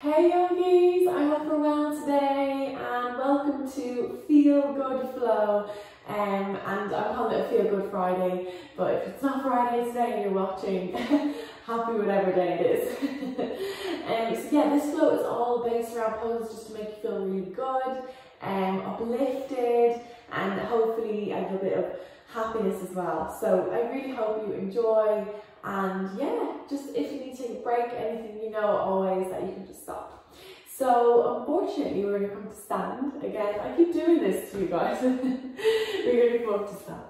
Hey yogis, I hope you're well today and welcome to Feel Good Flow. And I'm calling it a Feel Good Friday, but if it's not Friday today and you're watching, happy whatever day it is. So yeah, this flow is all based around poses just to make you feel really good, uplifted, and hopefully a little bit of happiness as well. So I really hope you enjoy. And yeah, just if you need to take a break, anything, you know always that you can just stop. So unfortunately we're going to come to stand again. I keep doing this to you guys. We're going to come up to stand.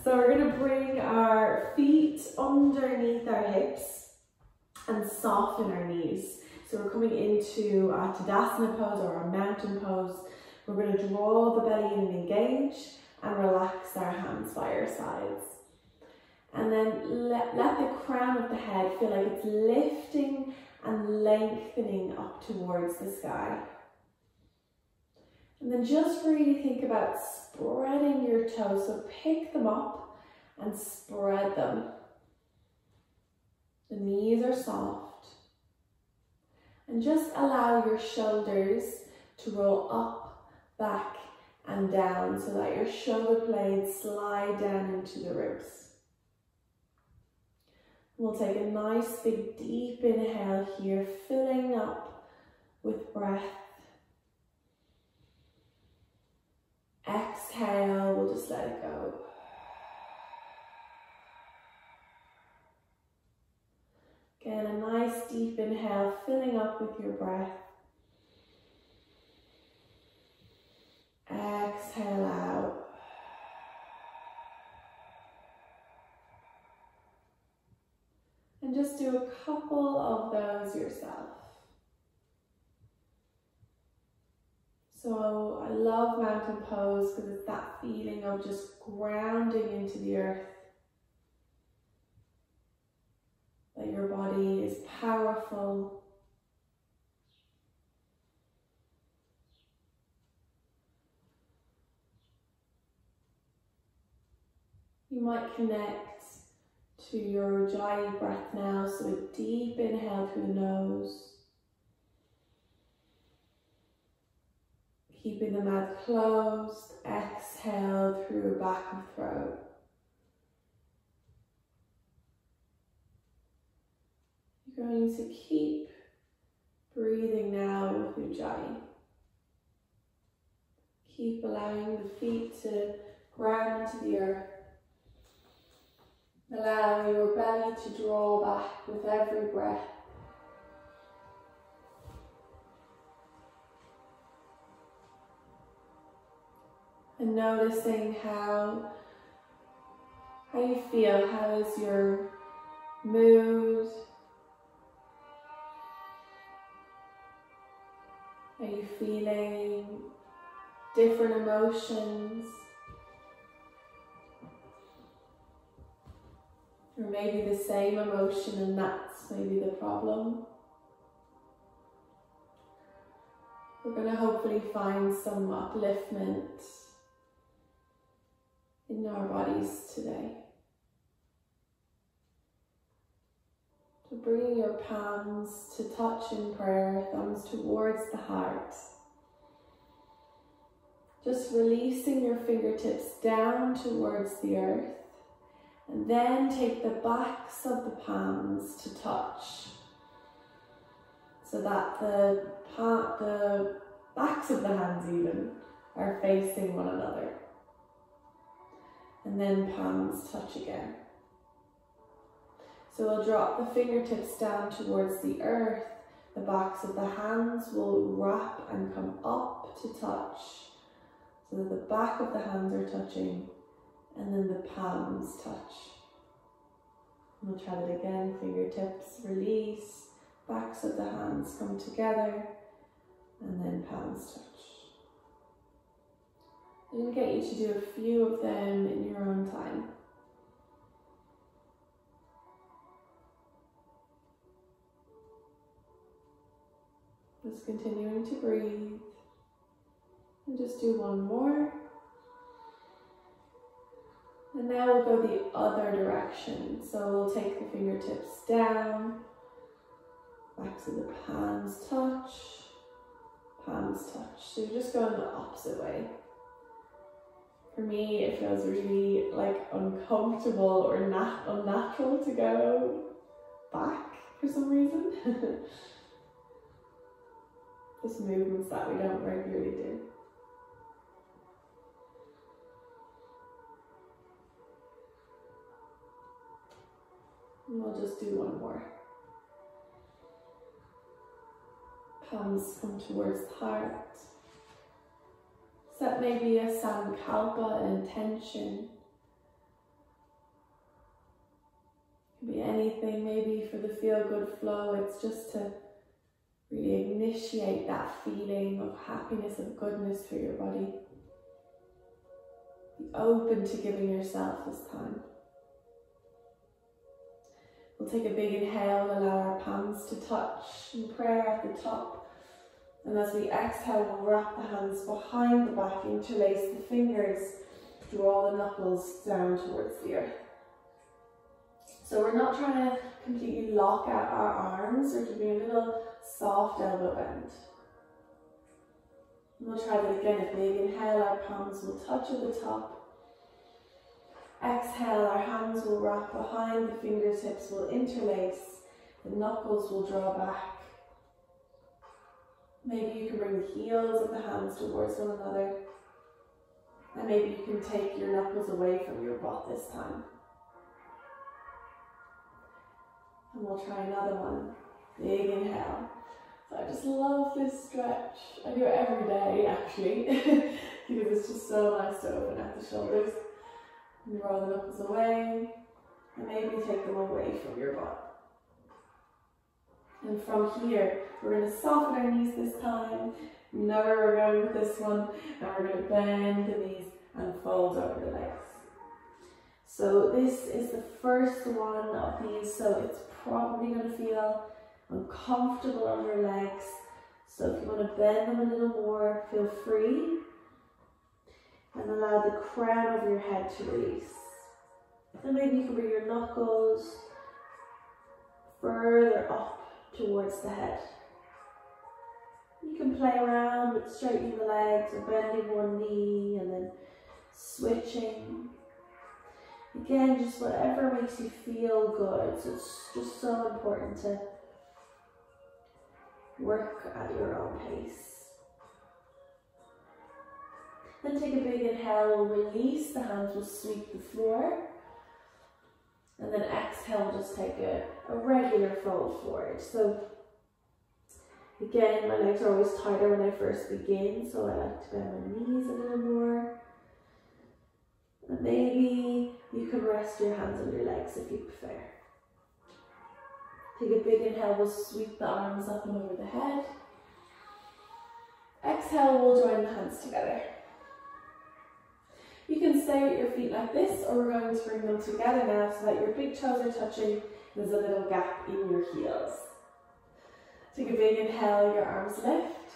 So we're going to bring our feet underneath our hips and soften our knees. So we're coming into a Tadasana pose or a mountain pose. We're going to draw the belly in and engage and relax our hands by our sides. And then let the crown of the head feel like it's lifting and lengthening up towards the sky. And then just really think about spreading your toes. So pick them up and spread them. The knees are soft. And just allow your shoulders to roll up, back and down so that your shoulder blades slide down into the ribs. We'll take a nice big deep inhale here, filling up with breath. Exhale, we'll just let it go. Again, a nice deep inhale, filling up with your breath. Exhale out. And just do a couple of those yourself. So I love mountain pose because it's that feeling of just grounding into the earth. That your body is powerful. You might connect to your Ujjayi breath now, so a deep inhale through the nose. Keeping the mouth closed, exhale through back of throat. You're going to keep breathing now with Ujjayi. Keep allowing the feet to ground into the earth. Allow your belly to draw back with every breath. And noticing how you feel, how is your mood? Are you feeling different emotions? Or maybe the same emotion and that's maybe the problem. We're going to hopefully find some upliftment in our bodies today. So bringing your palms to touch in prayer, thumbs towards the heart. Just releasing your fingertips down towards the earth. And then take the backs of the palms to touch so that the backs of the hands even are facing one another. And then palms touch again. So we'll drop the fingertips down towards the earth. The backs of the hands will wrap and come up to touch so that the back of the hands are touching. And then the palms touch. We'll try it again. Fingertips release, backs of the hands come together, and then palms touch. I'm going to get you to do a few of them in your own time. Just continuing to breathe. And just do one more. And now we'll go the other direction. So we'll take the fingertips down, backs of the hands touch, hands touch. So you're just going the opposite way. For me, it feels really like uncomfortable or unnatural to go back for some reason. Just movements that we don't regularly do. And we'll just do one more. Palms come towards the heart. Set maybe a sankalpa, an intention. It could be anything, maybe for the feel good flow. It's just to really initiate that feeling of happiness and goodness through your body. Be open to giving yourself this time. We'll take a big inhale, allow our palms to touch in prayer at the top. And as we exhale, we'll wrap the hands behind the back, interlace the fingers, draw the knuckles down towards the earth. So we're not trying to completely lock out our arms, we're keeping a little soft elbow bend. And we'll try that again. A big inhale, our palms will touch at the top. Exhale, our hands will wrap behind, the fingertips will interlace, the knuckles will draw back. Maybe you can bring the heels of the hands towards one another. And maybe you can take your knuckles away from your butt this time. And we'll try another one. Big inhale. So I just love this stretch. I do it every day actually, because it's just so nice to open up the shoulders. And draw the knuckles away. And maybe take them away from your butt. And from here, we're going to soften our knees this time. You know where we're going with this one. And we're going to bend the knees and fold over the legs. So this is the first one of these. So it's probably going to feel uncomfortable on your legs. So if you want to bend them a little more, feel free. And allow the crown of your head to release. And maybe you can bring your knuckles further up towards the head. You can play around with straightening the legs or bending one knee and then switching. Again, just whatever makes you feel good. So it's just so important to work at your own pace. Then take a big inhale, we'll release, the hands will sweep the floor. And then exhale, just take a regular fold forward. So again, my legs are always tighter when I first begin, so I like to bend my knees a little more. And maybe you can rest your hands on your legs if you prefer. Take a big inhale, we'll sweep the arms up and over the head. Exhale, we'll join the hands together. You can stay with your feet like this, or we're going to bring them together now so that your big toes are touching. There's a little gap in your heels. Take a big inhale, your arms lift.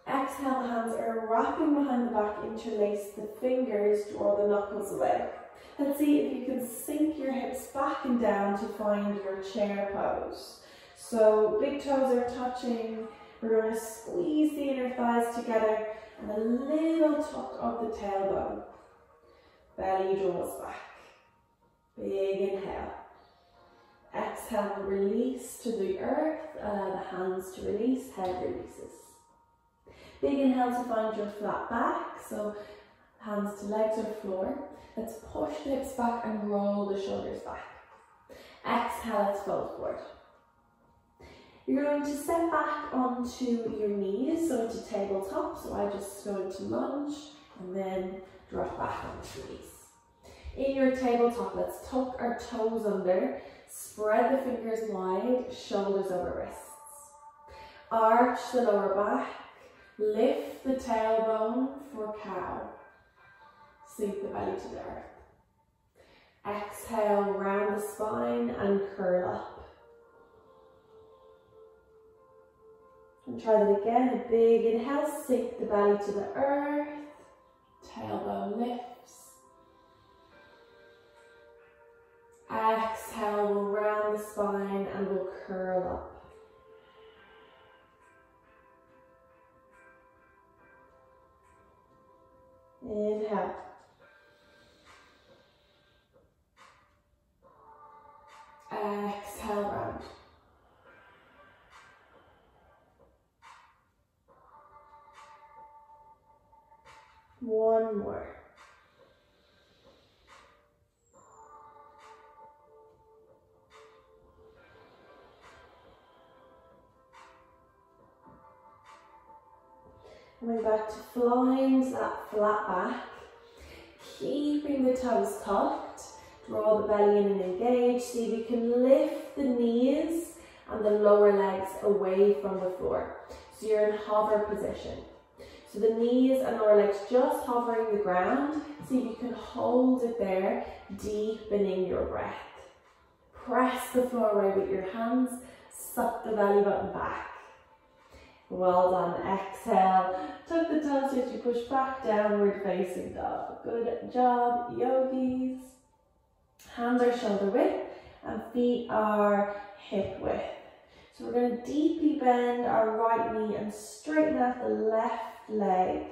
Exhale, the hands are wrapping behind the back, interlace the fingers, draw the knuckles away. Let's see if you can sink your hips back and down to find your chair pose. So big toes are touching. We're going to squeeze the inner thighs together and a little tuck of the tailbone. Belly draws back. Big inhale. Exhale, release to the earth. Allow the hands to release, head releases. Big inhale to find your flat back. So hands to legs or floor. Let's push the hips back and roll the shoulders back. Exhale, let's fold forward. You're going to step back onto your knees, so into tabletop. So I just going to lunge and then drop back onto your knees. In your tabletop, let's tuck our toes under, spread the fingers wide, shoulders over wrists. Arch the lower back, lift the tailbone for cow. Sink the belly to the earth. Exhale, round the spine and curl up. And try that again, a big inhale, sink the belly to the earth, tailbone lifts. Exhale, we'll round the spine and we'll curl up. Inhale. Exhale, round. One more. Coming back to flying to that flat back. Keeping the toes tucked. Draw the belly in and engage. See if you can lift the knees and the lower legs away from the floor. So you're in hover position. So the knees and lower legs just hovering the ground. See if you can hold it there, deepening your breath. Press the floor away with your hands. Suck the belly button back. Well done. Exhale. Tuck the toes as you push back, downward facing dog. Good job, yogis. Hands are shoulder width and feet are hip width. So we're going to deeply bend our right knee and straighten out the left leg.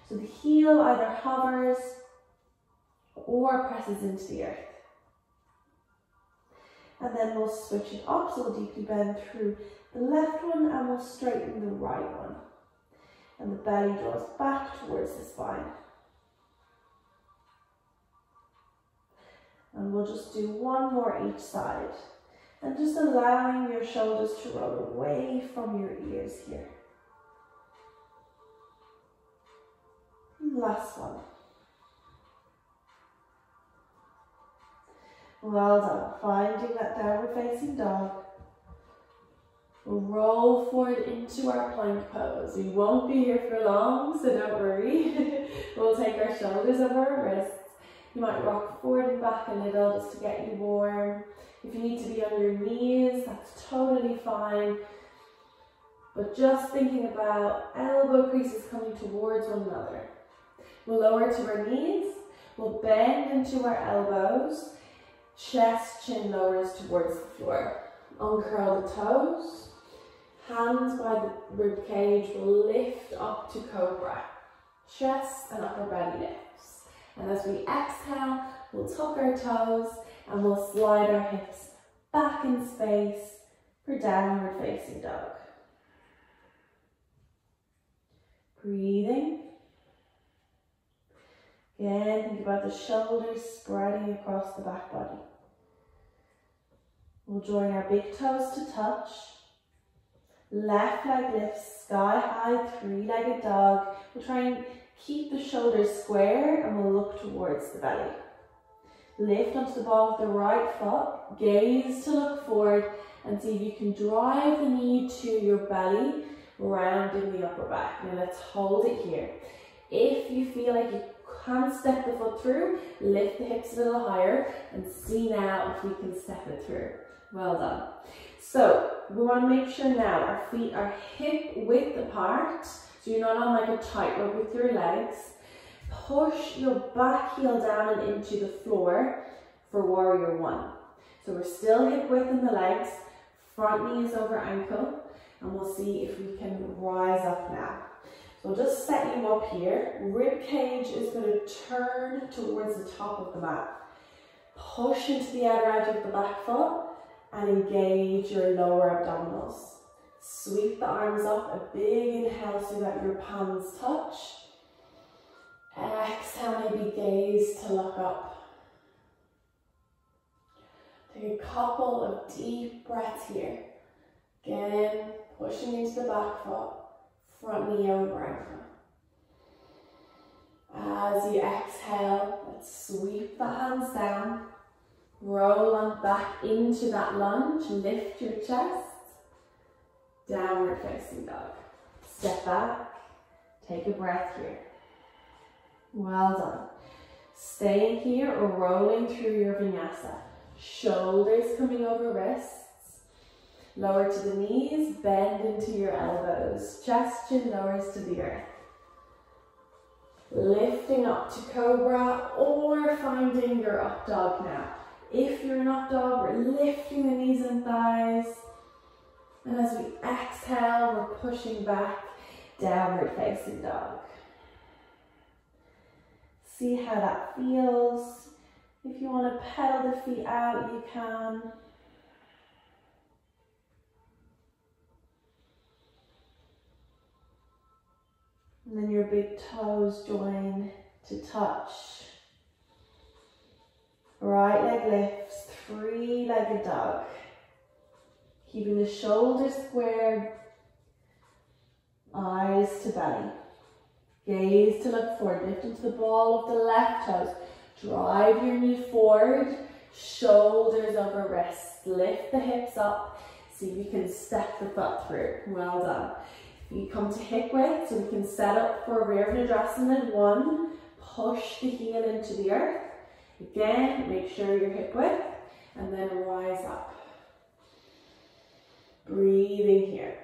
So the heel either hovers or presses into the earth. And then we'll switch it up. So we'll deeply bend through the left one and we'll straighten the right one. And the belly draws back towards the spine. And we'll just do one more each side. And just allowing your shoulders to roll away from your ears here. Last one. Well done. Finding that downward facing dog. We'll roll forward into our plank pose. We won't be here for long, so don't worry. We'll take our shoulders over our wrists. You might rock forward and back a little just to get you warm. If you need to be on your knees, that's totally fine. But just thinking about elbow creases coming towards one another. We'll lower to our knees. We'll bend into our elbows. Chest, chin lowers towards the floor. Uncurl the toes. Hands by the rib cage will lift up to cobra. Chest and upper belly lifts. And as we exhale, we'll tuck our toes and we'll slide our hips back in space for downward facing dog. Breathing. Again, think about the shoulders spreading across the back body. We'll join our big toes to touch. Left leg lifts sky high, three-legged dog. We'll try and keep the shoulders square and we'll look towards the belly. Lift onto the ball of the right foot, gaze to look forward and see if you can drive the knee to your belly, rounding the upper back. Now let's hold it here. If you feel like you can't step the foot through, lift the hips a little higher and see now if we can step it through. Well done. So we want to make sure now our feet are hip width apart, so you're not on like a tightrope with your legs. Push your back heel down and into the floor for warrior one. So we're still hip width in the legs, front knee is over ankle, and we'll see if we can rise up now. So I'll just set you up here. Rib cage is going to turn towards the top of the mat. Push into the outer edge of the back foot and engage your lower abdominals. Sweep the arms up, a big inhale so that your palms touch. Exhale, maybe gaze to look up. Take a couple of deep breaths here. Again, pushing into the back foot, front knee over ankle. As you exhale, let's sweep the hands down. Roll on back into that lunge, lift your chest. Downward facing dog. Step back, take a breath here. Well done. Staying here or rolling through your vinyasa. Shoulders coming over wrists. Lower to the knees, bend into your elbows. Chest, chin lowers to the earth. Lifting up to cobra or finding your up dog now. If you're an up dog, we're lifting the knees and thighs. And as we exhale, we're pushing back, downward facing dog. See how that feels. If you want to pedal the feet out, you can. And then your big toes join to touch. Right leg lifts, three-legged dog. Keeping the shoulders squared, eyes to belly. Gaze to look forward, lift into the ball of the left toes. Drive your knee forward, shoulders over wrists. Lift the hips up, see if you can step the foot through. Well done. You come to hip width, so we can set up for rear Virabhadrasana. 1, push the heel into the earth. Again, make sure you're hip width, and then rise up. Breathing here.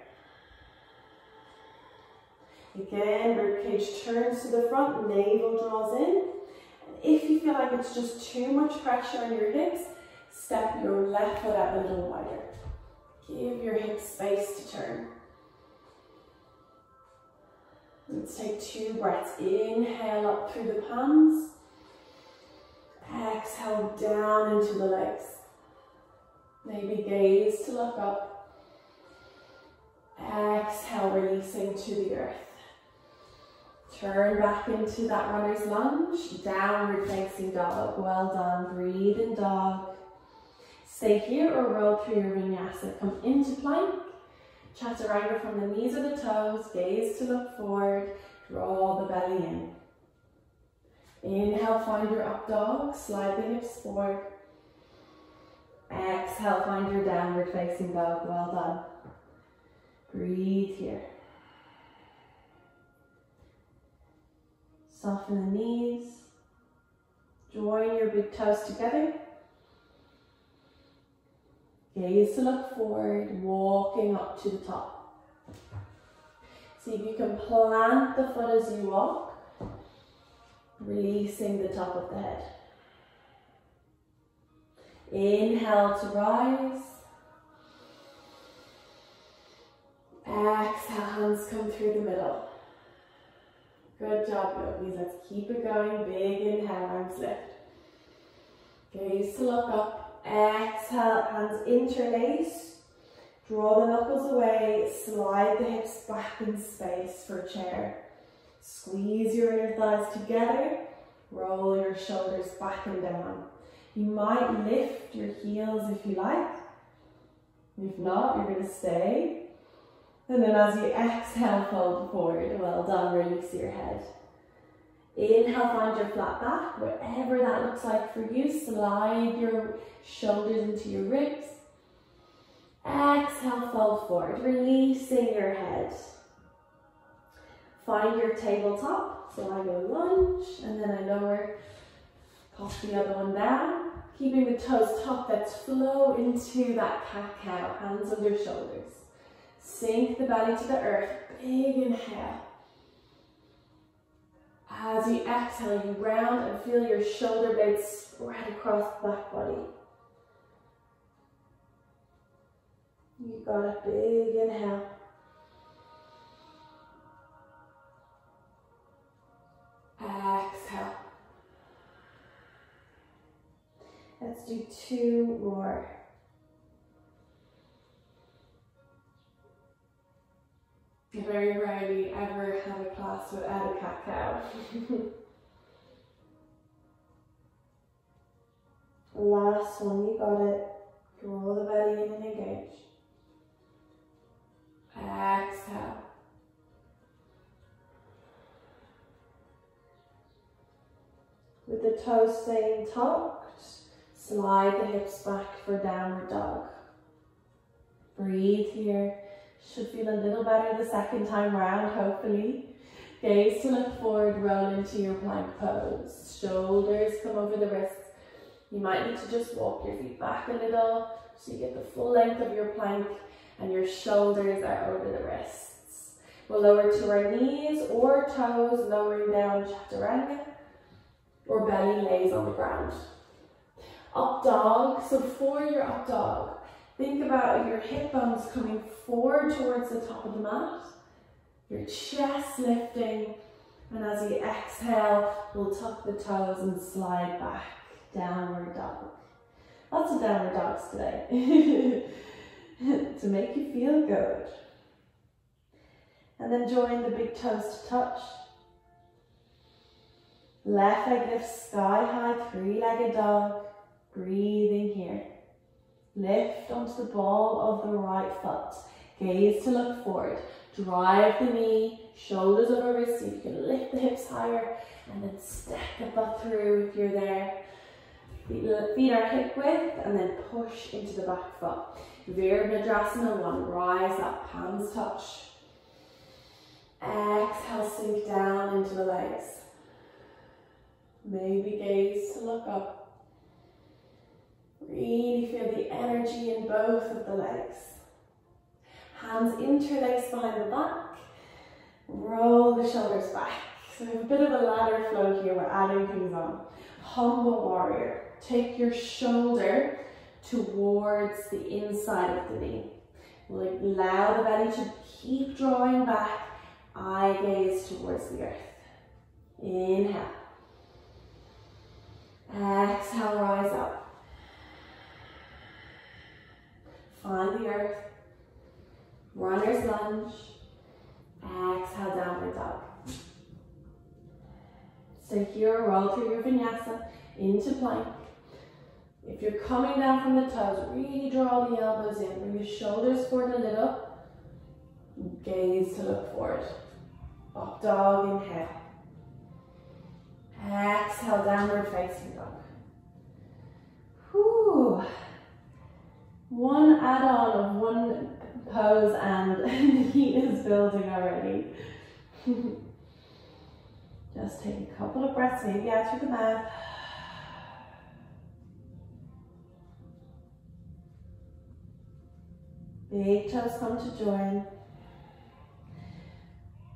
Again, ribcage turns to the front, navel draws in. And if you feel like it's just too much pressure on your hips, step your left foot out a little wider. Give your hips space to turn. Let's take 2 breaths. Inhale up through the palms. Exhale down into the legs. Maybe gaze to look up. Exhale, releasing to the earth. Turn back into that runner's lunge. Downward facing dog. Well done. Breathe in dog. Stay here or roll through your vinyasa. Come into plank. Chaturanga from the knees or the toes, gaze to look forward, draw the belly in. Inhale, find your up dog, slide the hips forward. Exhale, find your downward facing dog, well done. Breathe here. Soften the knees, join your big toes together. Gaze to look forward, walking up to the top. See if you can plant the foot as you walk, releasing the top of the head. Inhale to rise. Exhale, hands come through the middle. Good job, yogis. Let's keep it going. Big inhale, arms lift. Gaze to look up. Exhale, hands interlace. Draw the knuckles away. Slide the hips back in space for chair. Squeeze your inner thighs together. Roll your shoulders back and down. You might lift your heels if you like. If not, you're going to stay. And then as you exhale, fold forward. Well done, release your head. Inhale, find your flat back, whatever that looks like for you. Slide your shoulders into your ribs. Exhale, fold forward, releasing your head. Find your tabletop. So I go lunge, and then I lower, pop the other one down. Keeping the toes tucked, let's flow into that cat-cow, hands under shoulders. Sink the belly to the earth, big inhale. As you exhale, you round and feel your shoulder blades spread across the back body. You got a big inhale. Exhale. Let's do 2 more. I very rarely ever have a class without a cat-cow. Last one, you got it. Draw the belly in and engage. Exhale. With the toes staying tucked, slide the hips back for downward dog. Breathe here. Should feel a little better the second time round, hopefully. Gaze to look forward, roll into your plank pose. Shoulders come over the wrists. You might need to just walk your feet back a little so you get the full length of your plank and your shoulders are over the wrists. We'll lower to our knees or toes, lowering down chaturanga, or belly lays on the ground. Up dog, so for your up dog, think about your hip bones coming forward towards the top of the mat, your chest lifting, And as you exhale, we'll tuck the toes and slide back, downward dog. Lots of downward dogs today to make you feel good. And then join the big toes to touch. Left leg lifts sky high, three-legged dog. Breathing here. Lift onto the ball of the right foot. Gaze to look forward. Drive the knee, shoulders over wrists, so you can lift the hips higher and then step the butt through if you're there. Feet are hip width and then push into the back foot. Virabhadrasana 1, rise up, palms touch. Exhale, sink down into the legs. Maybe gaze to look up. Really feel the energy in both of the legs. Hands interlace behind the back. Roll the shoulders back. So we have a bit of a ladder flow here. We're adding things on. Humble warrior. Take your shoulder towards the inside of the knee. We'll allow the belly to keep drawing back. Eye gaze towards the earth. Inhale. Exhale, rise up. Find the earth. Runner's lunge. Exhale, downward dog. Stay here, roll through your vinyasa into plank. If you're coming down from the toes, really draw the elbows in. Bring the shoulders forward a little. Gaze to look forward. Up dog, inhale. Exhale, downward facing dog. Whew. One add-on of one pose and the heat is building already. Just take a couple of breaths, maybe out through the mouth. Big toes come to join.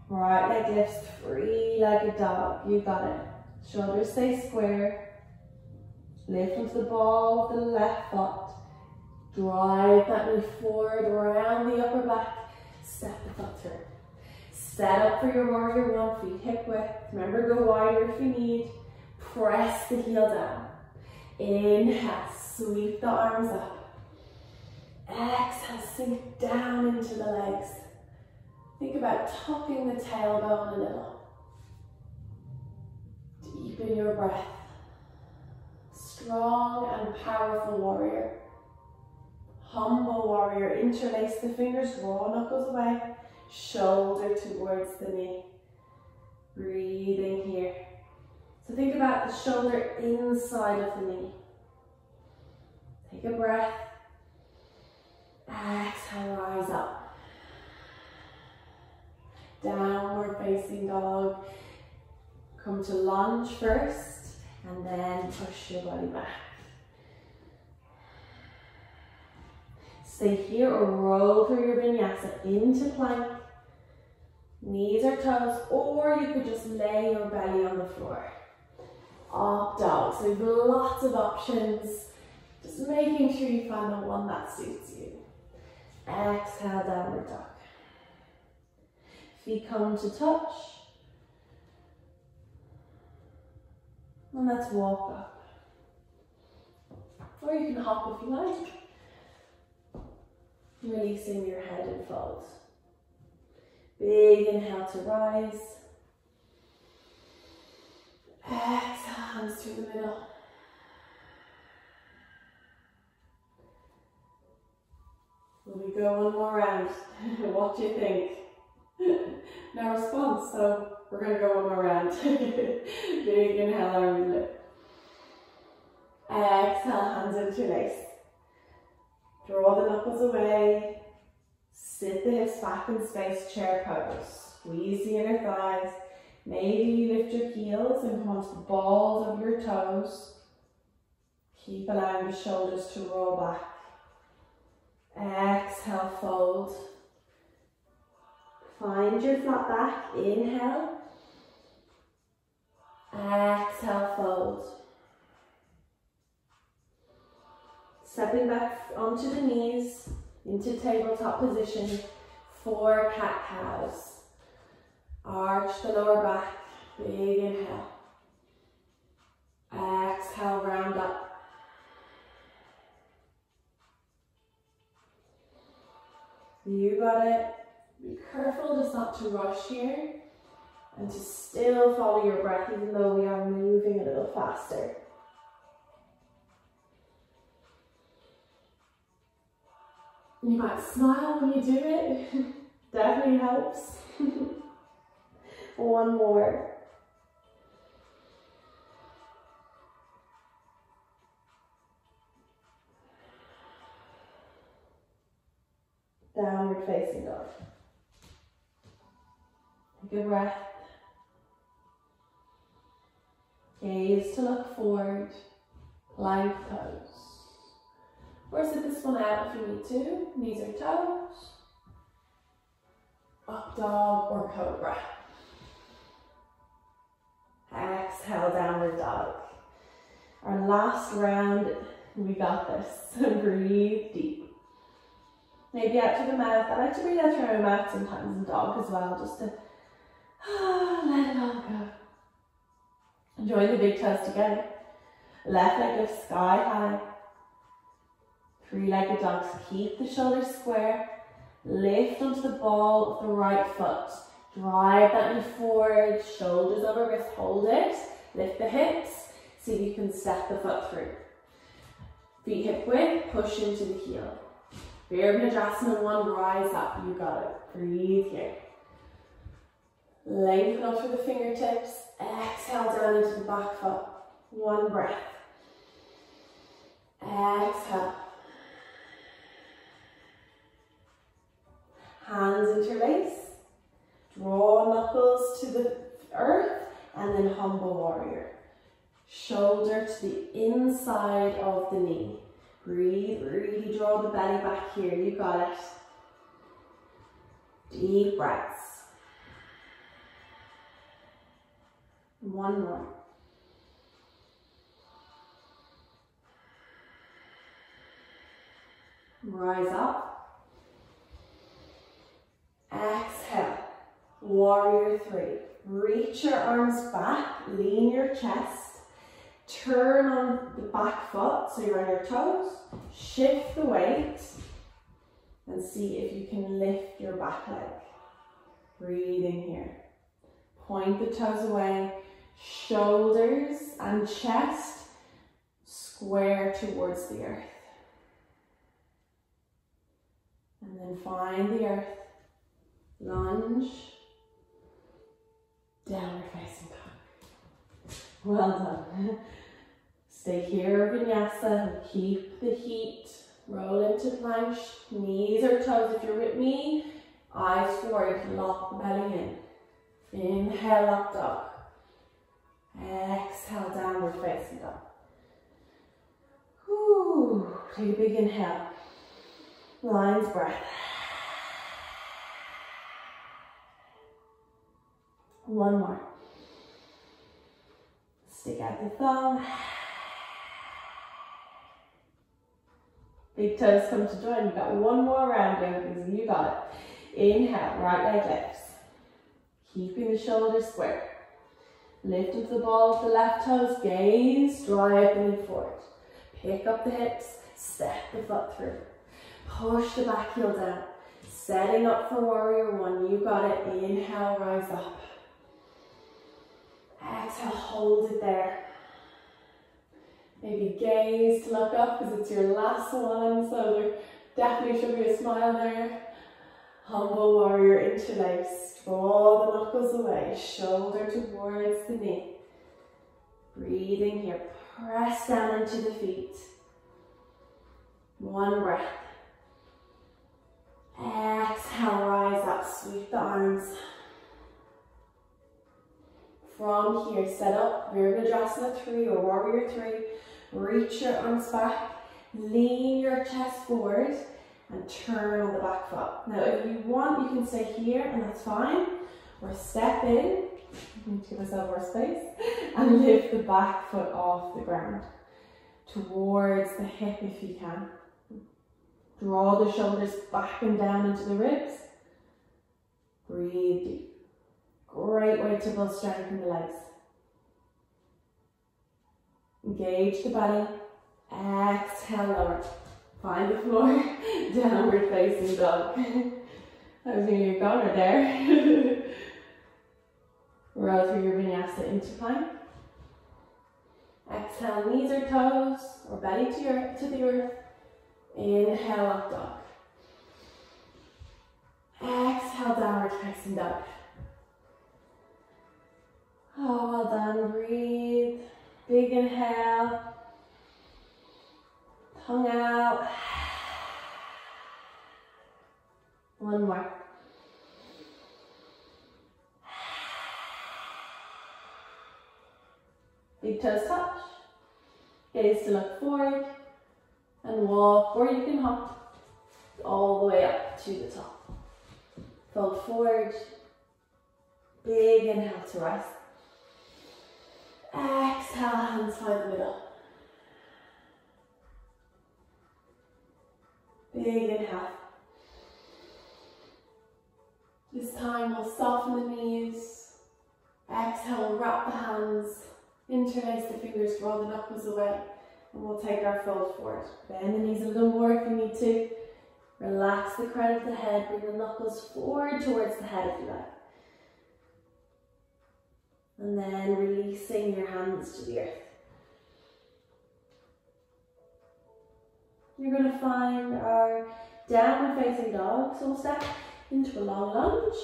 Right leg lifts, three-legged dog. You got it. Shoulders stay square. Lift onto the ball of the left foot. Drive that knee forward around the upper back. Step the foot through. Set up for your warrior 1, feet hip width. Remember, go wider if you need. Press the heel down. Inhale, sweep the arms up. Exhale, sink down into the legs. Think about tucking the tailbone a little. Deepen your breath. Strong and powerful warrior. Humble warrior. Interlace the fingers, draw knuckles away. Shoulder towards the knee. Breathing here. So think about the shoulder inside of the knee. Take a breath. Exhale, rise up. Downward facing dog. Come to lunge first and then push your body back. Stay here or roll through your vinyasa into plank. Knees or toes, or you could just lay your belly on the floor. Up dog. So you've got lots of options. Just making sure you find the one that suits you. Exhale, downward dog. Feet come to touch. And let's walk up. Or you can hop if you like. Releasing your head and fold. Big inhale to rise. Exhale, hands through the middle. Will we go one more round? What do you think? No response, so we're going to go one more round. Big inhale, arms lift. Exhale, hands interlace. Draw the knuckles away. Sit the hips back in space, chair pose. Squeeze the inner thighs. Maybe you lift your heels and come onto the balls of your toes. Keep allowing the shoulders to roll back. Exhale, fold. Find your flat back. Inhale. Exhale, fold. Stepping back onto the knees, into tabletop position, 4 cat-cows. Arch the lower back, Big inhale. Exhale, round up. You got it. Be careful just not to rush here and to still follow your breath even though we are moving a little faster. You might smile when you do it. Definitely helps. One more. Downward facing dog. Take a breath. Gaze to look forward. Plank pose. Or sit this one out if you need to. Knees or toes. Up dog or cobra. Exhale, downward dog. Our last round, we got this. Breathe deep. Maybe out through the mouth. I like to breathe out through my mouth sometimes in dog as well, just to let it all go. Join the big toes together. Left leg lifts sky high. Three-legged dogs. Keep the shoulders square. Lift onto the ball of the right foot. Drive that knee forward. Shoulders over wrist. Hold it. Lift the hips. See if you can step the foot through. Feet hip width. Push into the heel. Virabhadrasana 1, rise up, you got it. Breathe here. Lengthen up through the fingertips. Exhale down into the back foot. One breath. Exhale. Hands interlace. Draw knuckles to the earth and then humble warrior. Shoulder to the inside of the knee. Breathe, really draw the belly back here, you got it. Deep breaths. One more. Rise up. Exhale. Warrior 3. Reach your arms back, lean your chest. Turn on the back foot, so you're on your toes. Shift the weight and see if you can lift your back leg. Breathing here. Point the toes away. Shoulders and chest square towards the earth. And then find the earth. Lunge. Downward facing dog. Well done. Stay here, vinyasa. Keep the heat. Roll into plank. Knees or toes if you're with me. Eyes forward. Lock the belly in. Inhale, up dog. Exhale, downward facing dog. Whew. Take a big inhale. Lion's breath. One more. Stick out the thumb. Big toes come to join. You've got one more round here because you got it. Inhale, right leg lifts. Keeping the shoulders square. Lift into the ball of the left toes. Gaze, drive the knee forward. Pick up the hips, step the foot through. Push the back heel down. Setting up for warrior 1. You got it. Inhale, rise up. Exhale, hold it there. Maybe gaze to look up because it's your last one, so there definitely should be a smile there. Humble warrior, interlace. Draw the knuckles away, shoulder towards the knee. Breathing here, press down into the feet. One breath. Exhale, rise up, sweep the arms. From here, set up Virabhadrasana 3 or Warrior 3. Reach your arms back, lean your chest forward and turn on the back foot. Now if you want, you can stay here and that's fine. Or step in, I need to give myself more space, and lift the back foot off the ground. Towards the hip if you can. Draw the shoulders back and down into the ribs. Breathe deep. great way to build strength in the legs. Engage the belly. Exhale, lower. Find the floor. Downward facing dog. I was near your corner there. Roll through your vinyasa into plank. Exhale, knees or toes, or belly to the earth. Inhale, up dog. Exhale, downward facing dog. Oh, well done. Breathe. Big inhale. Tongue out. One more. Big toes touch. Gaze to look forward and walk, or you can hop all the way up to the top. Fold forward. Big inhale to rise. Exhale, hands find the middle. Big inhale. This time we'll soften the knees. Exhale, wrap the hands. Interlace the fingers, draw the knuckles away. And we'll take our fold forward. Bend the knees a little more if you need to. Relax the crown of the head. Bring the knuckles forward towards the head if you like. And then releasing your hands to the earth. You're going to find our downward facing dog. So we'll step into a long lunge.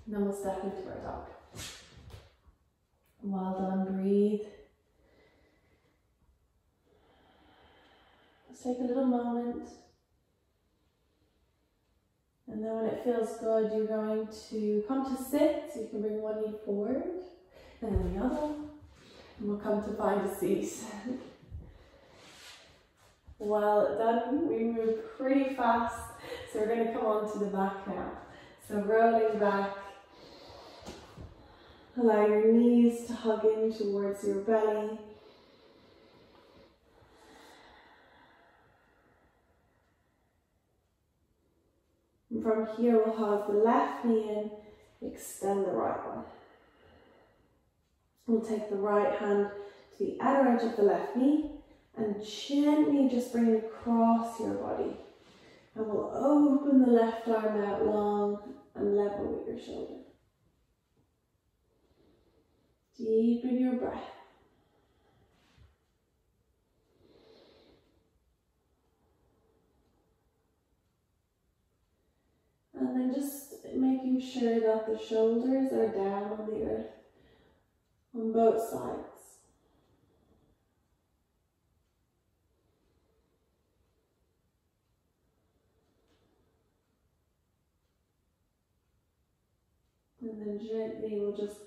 And then we'll step into our dog. Well done, breathe. Let's take a little moment. And then when it feels good, you're going to come to sit. So you can bring one knee forward, and then the other. And we'll come to find a seat. Well done. We move pretty fast. So we're going to come on to the back now. So rolling back. Allow your knees to hug in towards your belly. And from here we'll hug the left knee in, extend the right one. We'll take the right hand to the outer edge of the left knee and gently just bring it across your body. And we'll open the left arm out long and level with your shoulder. Deepen your breath. And then just making sure that the shoulders are down on the earth on both sides. And then gently we'll just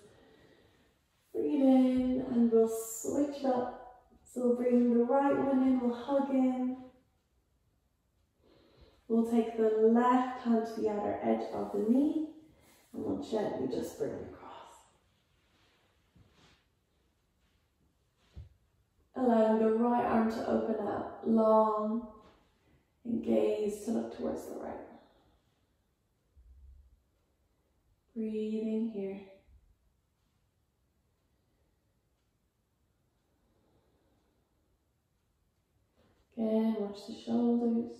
breathe in and we'll switch it up. So we'll bring the right one in, we'll hug in. We'll take the left hand to the outer edge of the knee and we'll gently just bring it across. Allowing the right arm to open out long and gaze to look towards the right. Breathing here. Again, watch the shoulders.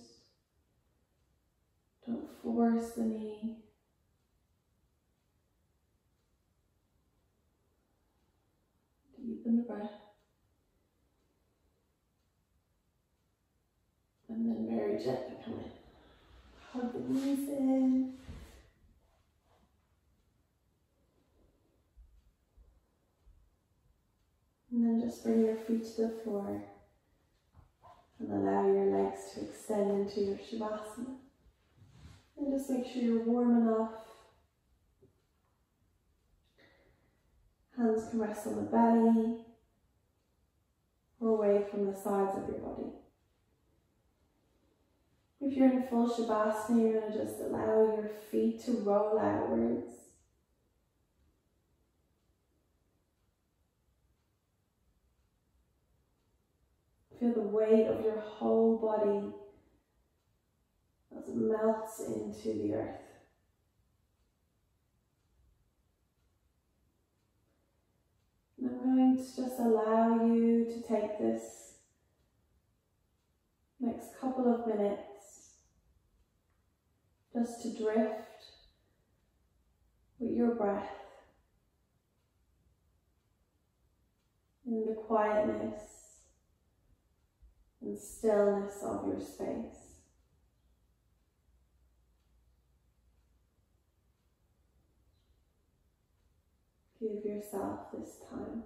Don't force the knee. Deepen the breath. And then very gently come in. Hug the knees in. And then just bring your feet to the floor. And allow your legs to extend into your Shavasana. And just make sure you're warm enough. Hands can rest on the belly or away from the sides of your body. If you're in full Shavasana, you're going to just allow your feet to roll outwards. Feel the weight of your whole body as it melts into the earth. going to just allow you to take this next couple of minutes just to drift with your breath in the quietness and stillness of your space. Give yourself this time.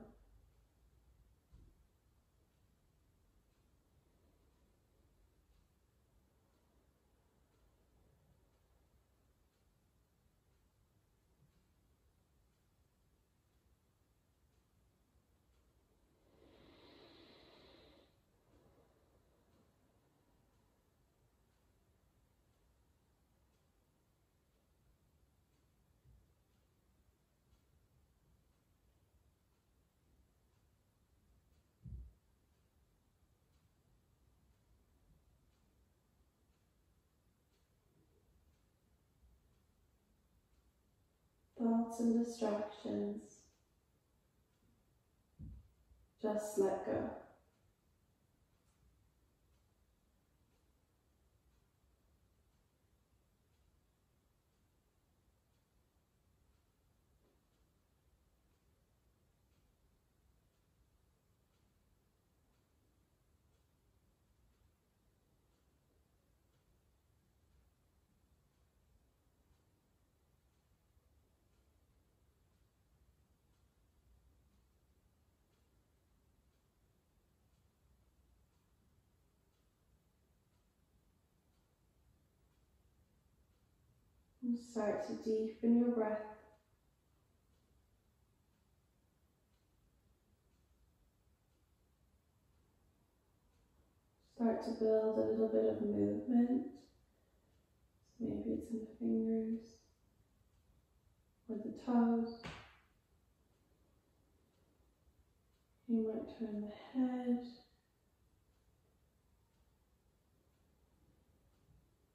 Thoughts and distractions, just let go. And start to deepen your breath. Start to build a little bit of movement. So maybe it's in the fingers or the toes. You might turn the head.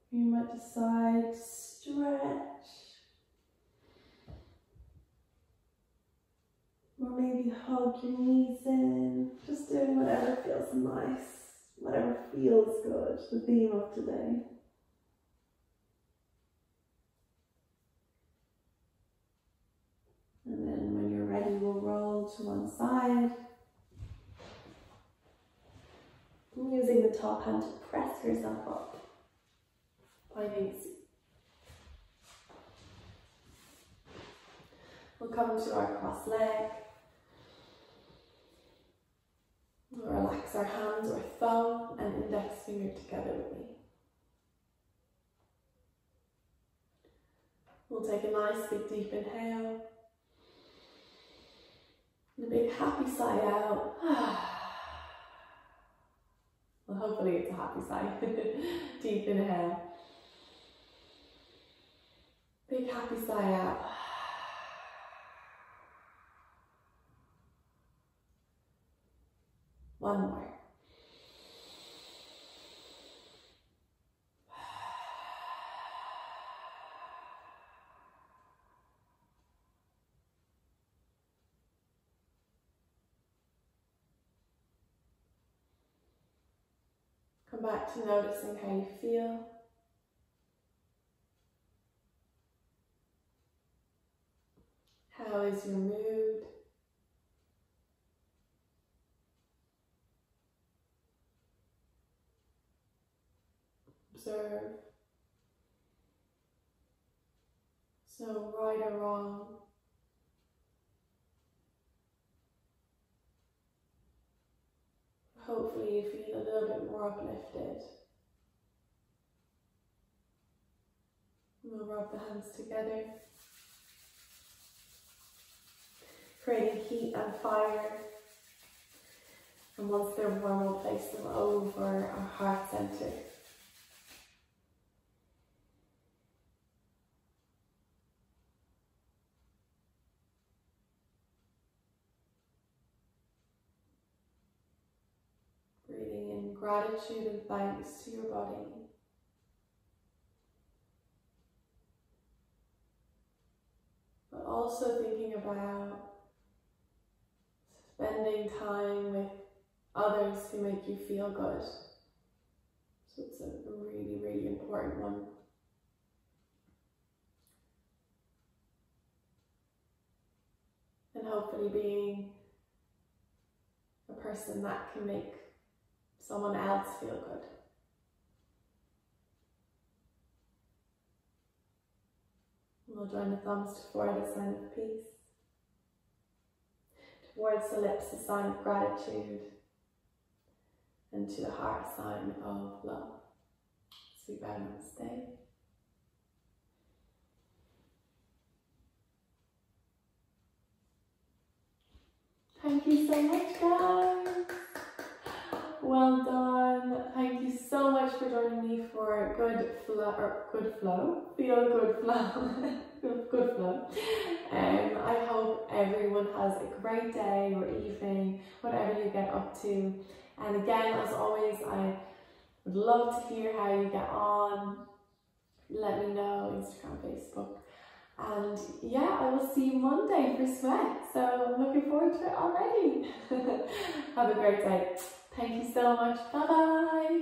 You might decide to stretch, or maybe hug your knees in, just doing whatever feels nice, whatever feels good, the theme of today. And then when you're ready, we'll roll to one side. I'm using the top hand to press yourself up. Finding seat. We'll come to our cross leg. We'll relax our hands or thumb and index finger together with me. We'll take a nice big deep inhale. And a big happy sigh out. Well, hopefully it's a happy sigh. Deep inhale. Big happy sigh out. One more. Come back to noticing how you feel. How is your mood? Observe. So right or wrong. Hopefully you feel a little bit more uplifted. We'll rub the hands together, creating heat and fire. And once they're warm, we'll place them over our heart center. Breathing in gratitude and thanks to your body. But also thinking about spending time with others who make you feel good. So it's a really, really important one. And hopefully being a person that can make someone else feel good. We'll join the thumbs toward a sign of peace. Towards the lips, a sign of gratitude. And to the heart, a sign of love. Sweet bow, namaste. Thank you so much, guys. Well done. Thank you so much for joining me for good flow. Feel good flow. Good flow. I hope everyone has a great day or evening, whatever you get up to. And again, as always, I would love to hear how you get on. Let me know, Instagram, Facebook. And yeah, I will see you Monday for sweat. So I'm looking forward to it already. Have a great day. Thank you so much. Bye bye.